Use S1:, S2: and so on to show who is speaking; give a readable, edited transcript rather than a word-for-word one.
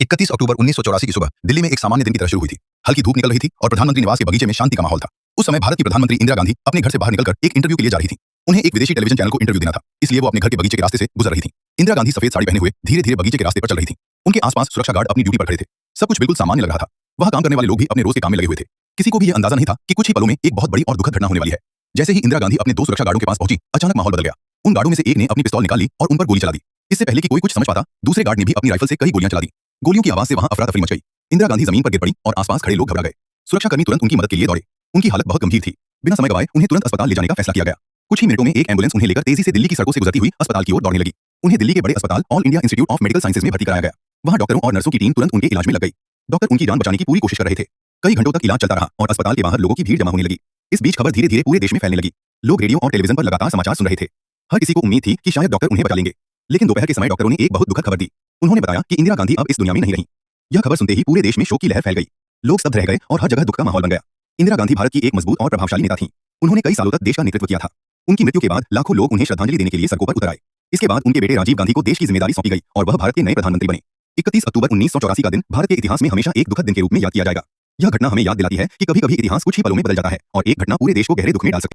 S1: 31 अक्टूबर 1984 की सुबह दिल्ली में एक सामान्य दिन की तरह शुरू हुई थी। हल्की धूप निकल रही थी और प्रधानमंत्री निवास के बगीचे में शांति का माहौल था। उस समय भारत की प्रधानमंत्री इंदिरा गांधी अपने घर से बाहर निकलकर एक इंटरव्यू के लिए जा रही थी। उन्हें एक विदेशी टेलीविजन चैनल को इंटरव्यू देना था, इसलिए वो अपने घर के बगीचे के रास्ते से गुजर रही थी। इंदिरा गांधी सफेद साड़ी पहने हुए धीरे धीरे बगीचे के रास्ते पर चल रही थी। उनके आसपास सुरक्षा गार्ड अपनी ड्यूटी पर खड़े थे। सब कुछ बिल्कुल सामान्य लग रहा था। वहां काम करने वाले लोग भी अपने रोज के काम में लगे हुए थे। किसी को भी यह अंदाजा नहीं था कि कुछ ही पलों में एक बहुत बड़ी और दुखद घटना होने वाली है। जैसे ही इंदिरा गांधी अपने दो सुरक्षा गार्डों के पास पहुंची, अचानक माहौल बदल गया। उन गार्डों में से एक ने अपनी पिस्तौल निकाल ली और उन पर गोली चला दी। इससे पहले कि कोई कुछ समझ पाता, दूसरे गार्ड ने भी अपनी राइफल से कई गोलियां चला दी। गोलियों की आवाज से वहां अफरा तफरी मच गई। इंदिरा गांधी जमीन पर गिर पड़ी और आसपास खड़े लोग घबरा गए। सुरक्षाकर्मी तुरंत उनकी मदद के लिए दौड़े। उनकी हालत बहुत गंभीर थी। बिना समय गवाए उन्हें तुरंत अस्पताल ले जाने का फैसला किया गया। कुछ ही मिनटों में एक एम्बुलेंस उन्हें लेकर तेजी से दिल्ली की सड़कों से गुजरती हुई अस्पताल की ओर दौड़ने लगी। उन्हें दिल्ली के बड़े अस्पताल all India institute of medical sciences में भर्ती कराया गया। वहां डॉक्टरों और नर्सों की टीम तुरंत उनके इलाज में लग गई। डॉक्टर उनकी जान बचाने की पूरी कोशिश कर रहे थे। कई घंटों तक इलाज चलता रहा और अस्पताल के बाहर लोगों की भीड़ जमा होने लगी। इस बीच खबर धीरे धीरे पूरे देश में फैलने लगी। लोग रेडियो और टेलीविजन पर लगातार समाचार सुन रहे थे। हर किसी को उम्मीद थी कि शायद डॉक्टर उन्हें बचा लेंगे। लेकिन दोपहर के समय डॉक्टरों ने एक बहुत दुखद खबर दी। उन्होंने बताया कि इंदिरा गांधी अब इस दुनिया में नहीं रहीं। यह खबर सुनते ही पूरे देश में शोक की लहर फैल गई। लोग स्तब्ध रह गए और हर जगह दुख का माहौल बन गया। इंदिरा गांधी भारत की एक मजबूत और प्रभावशाली नेता थीं। उन्होंने कई सालों तक देश का नेतृत्व किया था। उनकी मृत्यु के बाद लाखों लोग उन्हें श्रद्धांजलि देने के लिए सड़कों पर उतर आए। इसके बाद उनके बेटे राजीव गांधी को देश की जिम्मेदारी सौंपी गई और वह भारत के नए प्रधानमंत्री बने। 31 अक्टूबर 1984 का दिन भारत के इतिहास में हमेशा एक दुखद दिन के रूप में याद किया जाएगा। यह घटना हमें याद दिलाती है कि कभी-कभी इतिहास कुछ ही पलों में बदल जाता है और एक घटना पूरे देश को गहरे दुख में डाल सकती है।